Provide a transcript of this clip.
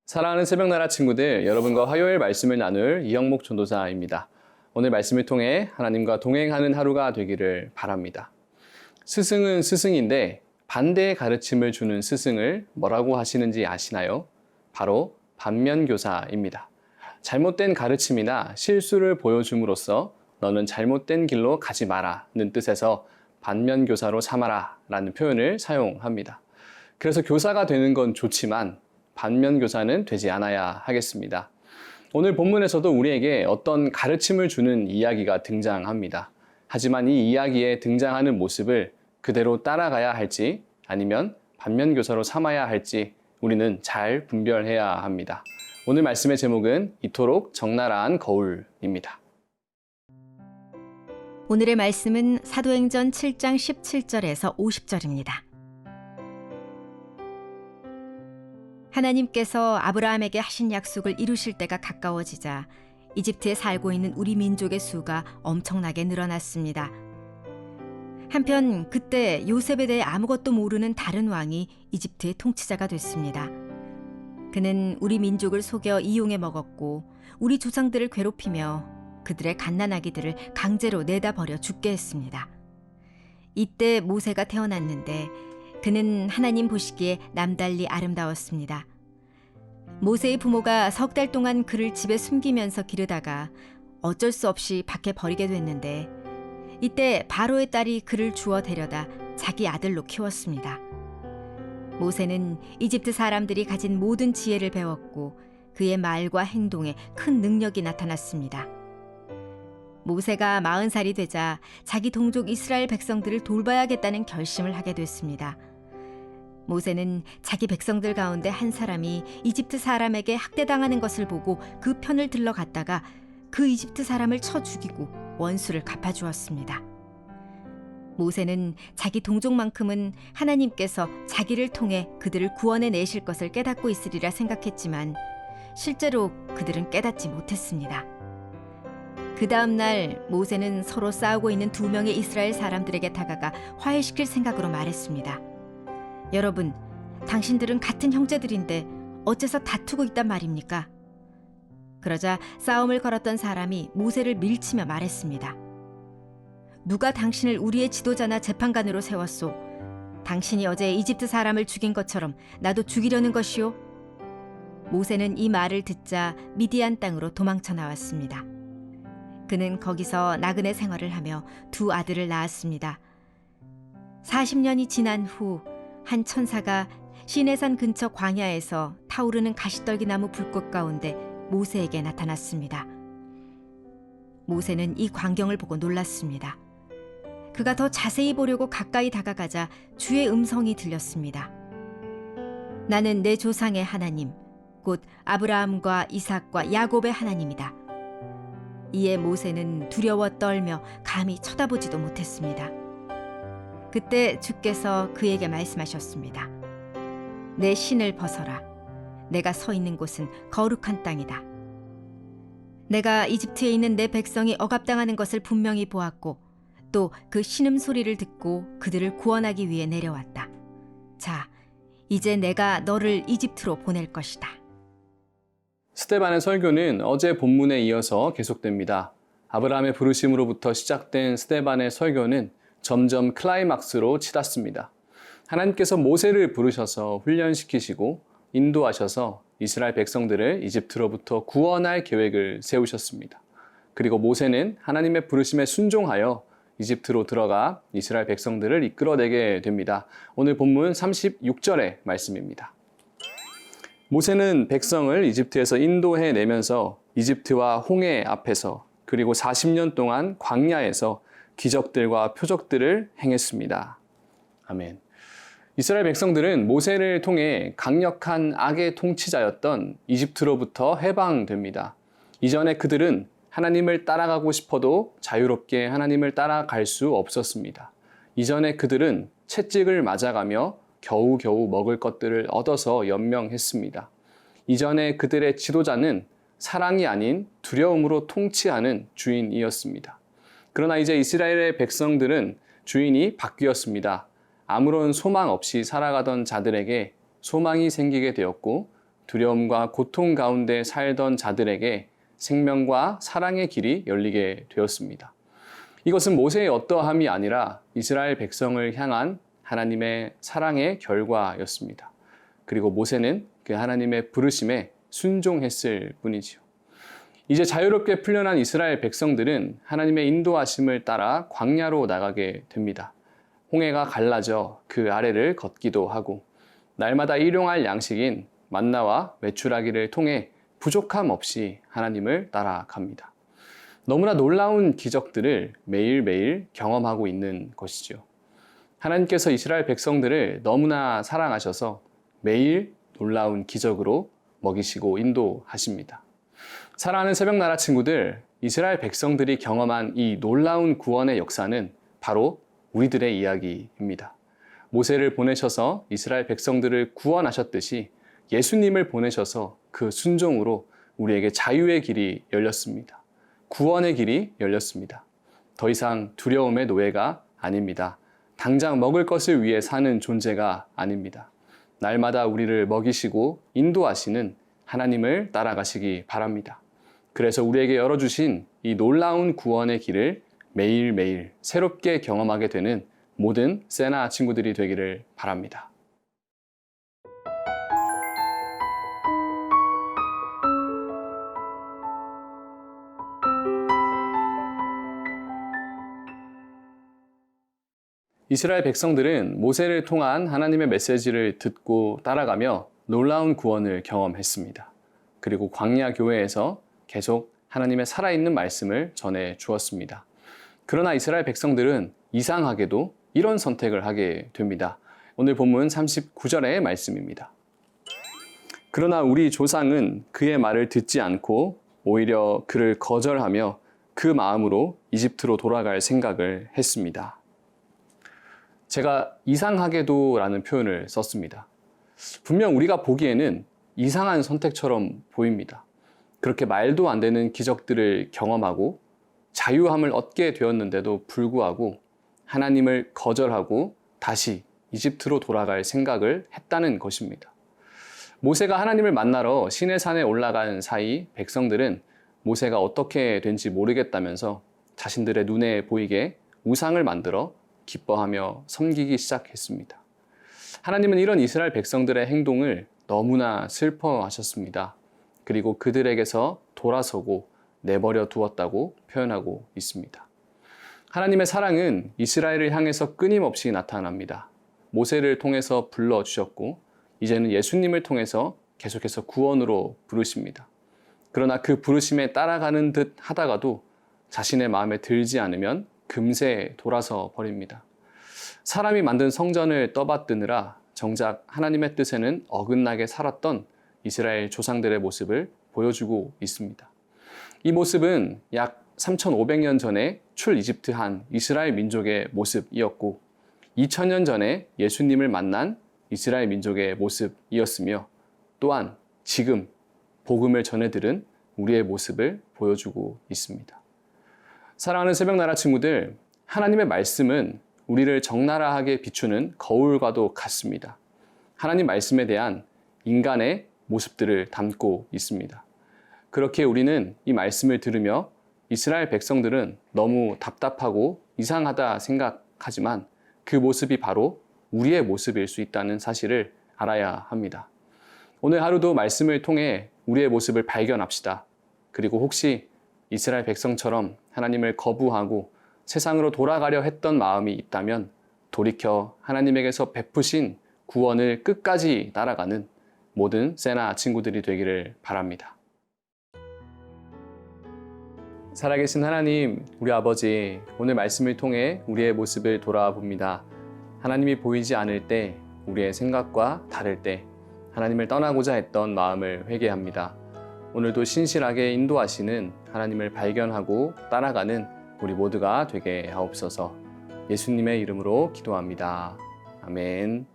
사랑하는 새벽나라 친구들, 여러분과 화요일 말씀을 나눌 이영목 전도사입니다. 오늘 말씀을 통해 하나님과 동행하는 하루가 되기를 바랍니다. 스승은 스승인데 반대의 가르침을 주는 스승을 뭐라고 하시는지 아시나요? 바로 반면교사입니다. 잘못된 가르침이나 실수를 보여줌으로써 너는 잘못된 길로 가지 마라는 뜻에서 반면교사로 삼아라 라는 표현을 사용합니다. 그래서 교사가 되는 건 좋지만 반면교사는 되지 않아야 하겠습니다. 오늘 본문에서도 우리에게 어떤 가르침을 주는 이야기가 등장합니다. 하지만 이 이야기에 등장하는 모습을 그대로 따라가야 할지 아니면 반면교사로 삼아야 할지 우리는 잘 분별해야 합니다. 오늘 말씀의 제목은 이토록 적나라한 거울입니다. 오늘의 말씀은 사도행전 7장 17절에서 50절입니다. 하나님께서 아브라함에게 하신 약속을 이루실 때가 가까워지자 이집트에 살고 있는 우리 민족의 수가 엄청나게 늘어났습니다. 한편 그때 요셉에 대해 아무것도 모르는 다른 왕이 이집트의 통치자가 됐습니다. 그는 우리 민족을 속여 이용해 먹었고 우리 조상들을 괴롭히며 그들의 갓난아기들을 강제로 내다 버려 죽게 했습니다. 이때 모세가 태어났는데 그는 하나님 보시기에 남달리 아름다웠습니다. 모세의 부모가 석 달 동안 그를 집에 숨기면서 기르다가 어쩔 수 없이 밖에 버리게 됐는데 이때 바로의 딸이 그를 주워 데려다 자기 아들로 키웠습니다. 모세는 이집트 사람들이 가진 모든 지혜를 배웠고 그의 말과 행동에 큰 능력이 나타났습니다. 모세가 40살이 되자 자기 동족 이스라엘 백성들을 돌봐야겠다는 결심을 하게 됐습니다. 모세는 자기 백성들 가운데 한 사람이 이집트 사람에게 학대당하는 것을 보고 그 편을 들러갔다가 그 이집트 사람을 쳐 죽이고 원수를 갚아주었습니다. 모세는 자기 동족만큼은 하나님께서 자기를 통해 그들을 구원해 내실 것을 깨닫고 있으리라 생각했지만 실제로 그들은 깨닫지 못했습니다. 그 다음 날 모세는 서로 싸우고 있는 2명의 이스라엘 사람들에게 다가가 화해시킬 생각으로 말했습니다. 여러분, 당신들은 같은 형제들인데 어째서 다투고 있단 말입니까? 그러자 싸움을 걸었던 사람이 모세를 밀치며 말했습니다. 누가 당신을 우리의 지도자나 재판관으로 세웠소? 당신이 어제 이집트 사람을 죽인 것처럼 나도 죽이려는 것이오? 모세는 이 말을 듣자 미디안 땅으로 도망쳐 나왔습니다. 그는 거기서 나그네 생활을 하며 2 아들을 낳았습니다. 40년이 지난 후 한 천사가 시내산 근처 광야에서 타오르는 가시떨기 나무 불꽃 가운데 모세에게 나타났습니다. 모세는 이 광경을 보고 놀랐습니다. 그가 더 자세히 보려고 가까이 다가가자 주의 음성이 들렸습니다. 나는 내 조상의 하나님, 곧 아브라함과 이삭과 야곱의 하나님이다. 이에 모세는 두려워 떨며 감히 쳐다보지도 못했습니다. 그때 주께서 그에게 말씀하셨습니다. 내 신을 벗어라. 내가 서 있는 곳은 거룩한 땅이다. 내가 이집트에 있는 내 백성이 억압당하는 것을 분명히 보았고 또 그 신음소리를 듣고 그들을 구원하기 위해 내려왔다. 자, 이제 내가 너를 이집트로 보낼 것이다. 스데반의 설교는 어제 본문에 이어서 계속됩니다. 아브라함의 부르심으로부터 시작된 스데반의 설교는 점점 클라이막스로 치닫습니다. 하나님께서 모세를 부르셔서 훈련시키시고 인도하셔서 이스라엘 백성들을 이집트로부터 구원할 계획을 세우셨습니다. 그리고 모세는 하나님의 부르심에 순종하여 이집트로 들어가 이스라엘 백성들을 이끌어내게 됩니다. 오늘 본문 36절의 말씀입니다. 모세는 백성을 이집트에서 인도해내면서 이집트와 홍해 앞에서 그리고 40년 동안 광야에서 기적들과 표적들을 행했습니다. 아멘. 이스라엘 백성들은 모세를 통해 강력한 악의 통치자였던 이집트로부터 해방됩니다. 이전에 그들은 하나님을 따라가고 싶어도 자유롭게 하나님을 따라갈 수 없었습니다. 이전에 그들은 채찍을 맞아가며 겨우겨우 먹을 것들을 얻어서 연명했습니다. 이전에 그들의 지도자는 사랑이 아닌 두려움으로 통치하는 주인이었습니다. 그러나 이제 이스라엘의 백성들은 주인이 바뀌었습니다. 아무런 소망 없이 살아가던 자들에게 소망이 생기게 되었고 두려움과 고통 가운데 살던 자들에게 생명과 사랑의 길이 열리게 되었습니다. 이것은 모세의 어떠함이 아니라 이스라엘 백성을 향한 하나님의 사랑의 결과였습니다. 그리고 모세는 그 하나님의 부르심에 순종했을 뿐이지요. 이제 자유롭게 풀려난 이스라엘 백성들은 하나님의 인도하심을 따라 광야로 나가게 됩니다. 홍해가 갈라져 그 아래를 걷기도 하고 날마다 일용할 양식인 만나와 메추라기를 통해 부족함 없이 하나님을 따라갑니다. 너무나 놀라운 기적들을 매일매일 경험하고 있는 것이죠. 하나님께서 이스라엘 백성들을 너무나 사랑하셔서 매일 놀라운 기적으로 먹이시고 인도하십니다. 사랑하는 새벽나라 친구들, 이스라엘 백성들이 경험한 이 놀라운 구원의 역사는 바로 우리들의 이야기입니다. 모세를 보내셔서 이스라엘 백성들을 구원하셨듯이 예수님을 보내셔서 그 순종으로 우리에게 자유의 길이 열렸습니다. 구원의 길이 열렸습니다. 더 이상 두려움의 노예가 아닙니다. 당장 먹을 것을 위해 사는 존재가 아닙니다. 날마다 우리를 먹이시고 인도하시는 하나님을 따라가시기 바랍니다. 그래서 우리에게 열어주신 이 놀라운 구원의 길을 매일매일 새롭게 경험하게 되는 모든 세나 친구들이 되기를 바랍니다. 이스라엘 백성들은 모세를 통한 하나님의 메시지를 듣고 따라가며 놀라운 구원을 경험했습니다. 그리고 광야 교회에서 계속 하나님의 살아있는 말씀을 전해 주었습니다. 그러나 이스라엘 백성들은 이상하게도 이런 선택을 하게 됩니다. 오늘 본문 39절의 말씀입니다. 그러나 우리 조상은 그의 말을 듣지 않고 오히려 그를 거절하며 그 마음으로 이집트로 돌아갈 생각을 했습니다. 제가 이상하게도 라는 표현을 썼습니다. 분명 우리가 보기에는 이상한 선택처럼 보입니다. 그렇게 말도 안 되는 기적들을 경험하고 자유함을 얻게 되었는데도 불구하고 하나님을 거절하고 다시 이집트로 돌아갈 생각을 했다는 것입니다. 모세가 하나님을 만나러 시내산에 올라간 사이 백성들은 모세가 어떻게 된지 모르겠다면서 자신들의 눈에 보이게 우상을 만들어 기뻐하며 섬기기 시작했습니다. 하나님은 이런 이스라엘 백성들의 행동을 너무나 슬퍼하셨습니다. 그리고 그들에게서 돌아서고 내버려 두었다고 표현하고 있습니다. 하나님의 사랑은 이스라엘을 향해서 끊임없이 나타납니다. 모세를 통해서 불러주셨고 이제는 예수님을 통해서 계속해서 구원으로 부르십니다. 그러나 그 부르심에 따라가는 듯 하다가도 자신의 마음에 들지 않으면 금세 돌아서 버립니다. 사람이 만든 성전을 떠받드느라 정작 하나님의 뜻에는 어긋나게 살았던 이스라엘 조상들의 모습을 보여주고 있습니다. 이 모습은 약 3,500년 전에 출이집트한 이스라엘 민족의 모습이었고 2000년 전에 예수님을 만난 이스라엘 민족의 모습이었으며 또한 지금 복음을 전해들은 우리의 모습을 보여주고 있습니다. 사랑하는 새벽나라 친구들, 하나님의 말씀은 우리를 적나라하게 비추는 거울과도 같습니다. 하나님 말씀에 대한 인간의 모습들을 담고 있습니다. 그렇게 우리는 이 말씀을 들으며 이스라엘 백성들은 너무 답답하고 이상하다 생각하지만 그 모습이 바로 우리의 모습일 수 있다는 사실을 알아야 합니다. 오늘 하루도 말씀을 통해 우리의 모습을 발견합시다. 그리고 혹시 이스라엘 백성처럼 하나님을 거부하고 세상으로 돌아가려 했던 마음이 있다면 돌이켜 하나님에게서 베푸신 구원을 끝까지 따라가는 모든 세나 친구들이 되기를 바랍니다. 살아계신 하나님, 우리 아버지, 오늘 말씀을 통해 우리의 모습을 돌아봅니다. 하나님이 보이지 않을 때, 우리의 생각과 다를 때 하나님을 떠나고자 했던 마음을 회개합니다. 오늘도 신실하게 인도하시는 하나님을 발견하고 따라가는 우리 모두가 되게 하옵소서. 예수님의 이름으로 기도합니다. 아멘.